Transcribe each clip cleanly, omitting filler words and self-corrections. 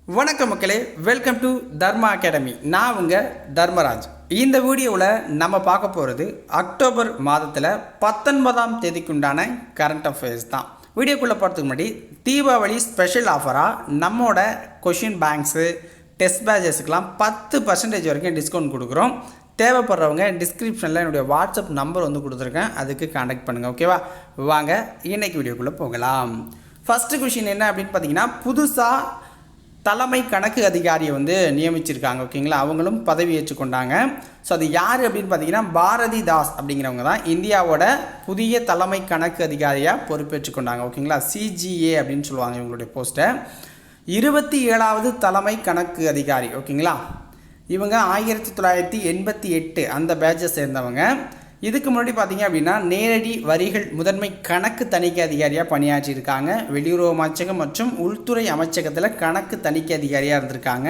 வணக்கம் மக்களே, welcome to Dharma academy. நான் உங்கள் தர்மராஜ். இந்த வீடியோவில் நம்ம பார்க்க போகிறது அக்டோபர் மாதத்தில் 19ஆம் தேதிக்குண்டான கரண்ட் அஃபேர்ஸ் தான். வீடியோக்குள்ளே போகிறதுக்கு முன்னாடி தீபாவளி ஸ்பெஷல் ஆஃபராக நம்மோட கொஷின் பேங்க்ஸு டெஸ்ட் பேஜஸுக்கெலாம் 10% வரைக்கும் டிஸ்கவுண்ட் கொடுக்குறோம். தேவைப்படுறவங்க டிஸ்கிரிப்ஷனில் என்னுடைய வாட்ஸ்அப் நம்பர் கொடுத்துருக்கேன், அதுக்கு கான்டாக்ட் பண்ணுங்கள். ஓகேவா, வாங்க இன்றைக்கி வீடியோக்குள்ளே போகலாம். ஃபஸ்ட்டு கொஷின் என்ன அப்படின்னு பார்த்தீங்கன்னா, புதுசாக தலைமை கணக்கு அதிகாரியை நியமிச்சிருக்காங்க. ஓகேங்களா, அவங்களும் பதவி ஏற்றுக்கொண்டாங்க. ஸோ அது யார் அப்படின்னு பார்த்தீங்கன்னா, பாரதி தாஸ் அப்படிங்கிறவங்க தான் இந்தியாவோட புதிய தலைமை கணக்கு அதிகாரியாக பொறுப்பேற்றுக்கொண்டாங்க. ஓகேங்களா, சிஜிஏ அப்படின்னு சொல்லுவாங்க இவங்களுடைய போஸ்ட்டை. 27வது தலைமை கணக்கு அதிகாரி. ஓகேங்களா, இவங்க 1988 அந்த பேட்சை சேர்ந்தவங்க. இதுக்கு முன்னாடி பார்த்தீங்க அப்படின்னா நேரடி வரிகள் முதன்மை கணக்கு தணிக்கை அதிகாரியாக பணியாற்றியிருக்காங்க. வெளியுறவு அமைச்சகம் மற்றும் உள்துறை அமைச்சகத்தில் கணக்கு தணிக்கை அதிகாரியாக இருந்திருக்காங்க.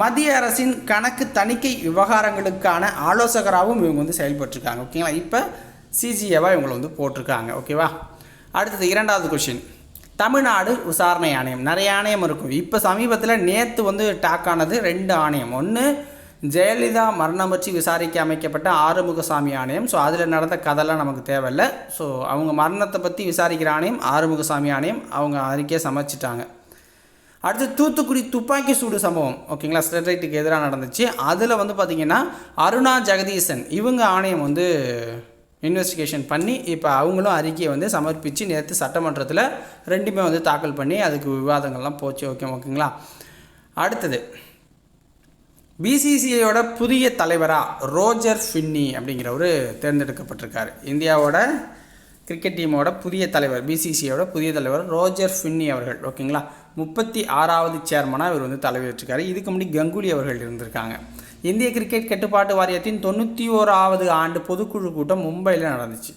மத்திய அரசின் கணக்கு தணிக்கை விவகாரங்களுக்கான ஆலோசகராகவும் இவங்க செயல்பட்டுருக்காங்க. ஓகேங்களா, இப்போ சிஜிஏவாக இவங்களை போட்டிருக்காங்க. ஓகேவா, அடுத்தது இரண்டாவது கொஷின். தமிழ்நாடு விசாரணை ஆணையம். நிறைய ஆணையம் இருக்கும். இப்போ சமீபத்தில் நேற்று டாக் ஆனது 2 ஆணையம். ஒன்று ஜெயலலிதா மரணம் பற்றி விசாரிக்க அமைக்கப்பட்ட ஆறுமுகசாமி ஆணையம். ஸோ அதில் நடந்த கதைலாம் நமக்கு தேவையில்லை. ஸோ அவங்க மரணத்தை பற்றி விசாரிக்கிற ஆணையம் ஆறுமுகசாமி ஆணையம், அவங்க அறிக்கையை சமைச்சிட்டாங்க. அடுத்து தூத்துக்குடி துப்பாக்கி சூடு சம்பவம். ஓகேங்களா, ஸ்டெர்லைட்டுக்கு எதிராக நடந்துச்சு. அதில் பார்த்திங்கன்னா அருணா ஜெகதீசன் இவங்க ஆணையம் இன்வெஸ்டிகேஷன் பண்ணி இப்போ அவங்களும் அறிக்கையை சமர்ப்பித்து நேற்று சட்டமன்றத்தில் 2மே தாக்கல் பண்ணி அதுக்கு விவாதங்கள்லாம் போச்சு. ஓகேங்களா, அடுத்தது பிசிசிஐயோட புதிய தலைவராக ரோஜர் ஃபின்னி அப்படிங்கிறவர் தேர்ந்தெடுக்கப்பட்டிருக்கார். இந்தியாவோட கிரிக்கெட் டீமோட புதிய தலைவர், பிசிசிஐயோட புதிய தலைவர் ரோஜர் ஃபின்னி அவர்கள். ஓகேங்களா, 36வது சேர்மனாக இவர் தலைவரிட்டிருக்காரு. இதுக்கு முன்னாடி கங்குலி அவர்கள் இருந்திருக்காங்க. இந்திய கிரிக்கெட் கட்டுப்பாட்டு வாரியத்தின் 91வது ஆண்டு பொதுக்குழு கூட்டம் மும்பையில் நடந்துச்சு.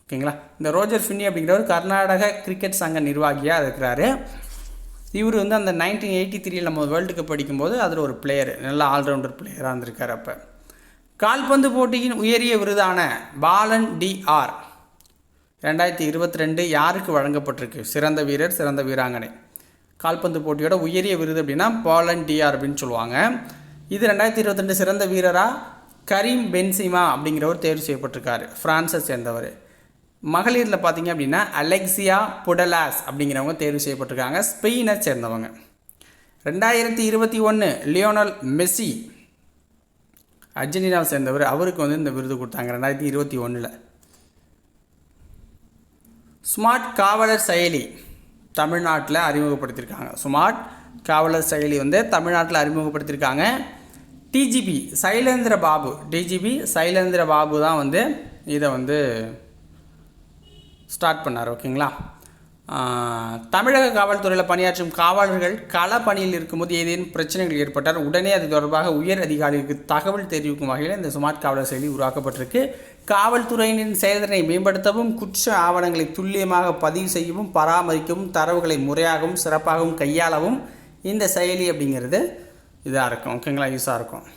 ஓகேங்களா, இந்த ரோஜர் ஃபின்னி அப்படிங்கிறவர் கர்நாடக கிரிக்கெட் சங்க நிர்வாகியாக இருக்கிறாரு. இவர் அந்த 1983 நம்ம வேர்ல்டு கப் படிக்கும்போது அதில் ஒரு பிளேயர், நல்ல ஆல்ரவுண்டர் பிளேயராக இருந்திருக்கார். அப்போ கால்பந்து போட்டியின் உயரிய விருதான பாலன் டிஆர் 2022 யாருக்கு வழங்கப்பட்டிருக்கு? சிறந்த வீரர், சிறந்த வீராங்கனை. கால்பந்து போட்டியோட உயரிய விருது அப்படின்னா பாலன் டிஆர் அப்படின்னு சொல்லுவாங்க. இது 2022 சிறந்த வீரராக கரீம் பென்சிமா அப்படிங்கிறவர் தேர்வு செய்யப்பட்டிருக்காரு, ஃப்ரான்ஸை சேர்ந்தவர். மகளிரில் பார்த்தீங்க அப்படின்னா அலெக்சியா புடலாஸ் அப்படிங்கிறவங்க தேர்வு செய்யப்பட்டிருக்காங்க, ஸ்பெயினை சேர்ந்தவங்க. 2021 லியோனல் மெஸ்ஸி அர்ஜென்டினாவை சேர்ந்தவர், அவருக்கு இந்த விருது கொடுத்தாங்க 2021. ஸ்மார்ட் காவலர் செயலி தமிழ்நாட்டில் அறிமுகப்படுத்தியிருக்காங்க. ஸ்மார்ட் காவலர் செயலி தமிழ்நாட்டில் அறிமுகப்படுத்தியிருக்காங்க. டிஜிபி சைலேந்திர பாபு தான் இதை ஸ்டார்ட் பண்ணார். ஓகேங்களா, தமிழக காவல்துறையில் பணியாற்றும் காவலர்கள் கள பணியில் இருக்கும்போது ஏதேனும் பிரச்சனைகள் ஏற்பட்டால் உடனே அது தொடர்பாக உயர் அதிகாரிகளுக்கு தகவல் தெரிவிக்கும் வகையில் இந்த ஸ்மார்ட் காவலர் செயலி உருவாக்கப்பட்டிருக்கு. காவல்துறையினரின் செயல்திறனை மேம்படுத்தவும், குற்ற ஆவணங்களை துல்லியமாக பதிவு செய்யவும், பராமரிக்கவும், தரவுகளை முறையாகவும் சிறப்பாகவும் கையாளவும் இந்த செயலி அப்படிங்கிறது இதாக இருக்கும். ஓகேங்களா, யூஸாக இருக்கும்.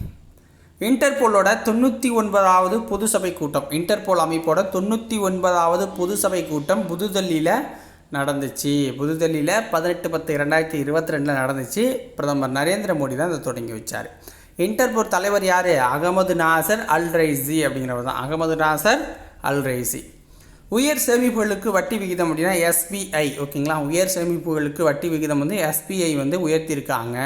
இன்டர்போலோட 99வது பொது சபை கூட்டம், இன்டர்போல் அமைப்போட 99வது பொது சபை கூட்டம் புதுதில்லியில் நடந்துச்சு. புதுதில்லியில் 18/10/2022 நடந்துச்சு. பிரதமர் நரேந்திர மோடி தான் இதை தொடங்கி வச்சார். இன்டர்போல் தலைவர் யார்? அகமது நாசர் அல் ரைசி அப்படிங்கிறவர் தான், அகமது நாசர் அல் ரைசி. உயர் சேமிப்புகளுக்கு வட்டி விகிதம் அப்படின்னா எஸ்பிஐ. ஓகேங்களா, உயர் சேமிப்புகளுக்கு வட்டி விகிதம் எஸ்பிஐ உயர்த்தியிருக்காங்க.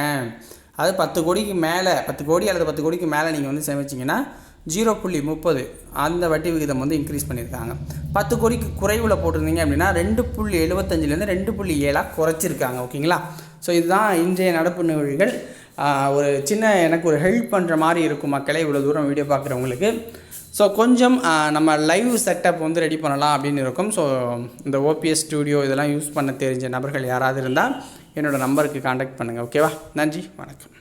அது 10 கோடிக்கு மேலே, 10 கோடி அல்லது 10 கோடிக்கு மேலே நீங்கள் சேமிச்சிங்கன்னா 0.30 அந்த வட்டி விகிதம் இன்க்ரீஸ் பண்ணியிருக்காங்க. 10 கோடிக்கு குறைவில் போட்டிருந்தீங்க அப்படின்னா 2.75லேருந்து 2.7 குறைச்சிருக்காங்க. ஓகேங்களா, ஸோ இதுதான் இன்றைய நடப்பு நிகழ்வுகள். ஒரு சின்ன எனக்கு ஒரு ஹெல்ப் பண்ணுற மாதிரி இருக்கும் மக்களே, இவ்வளோ தூரம் வீடியோ பார்க்குறவங்களுக்கு. ஸோ கொஞ்சம் நம்ம லைவ் செட்டப் ரெடி பண்ணலாம் அப்படின்னு இருக்கும். ஸோ இந்த ஓபிஎஸ் ஸ்டூடியோ இதெல்லாம் யூஸ் பண்ண தெரிஞ்ச நபர்கள் யாராவது இருந்தால் என்னோடய நம்பருக்கு காண்டாக்ட் பண்ணுங்கள். ஓகேவா, நன்றி, வணக்கம்.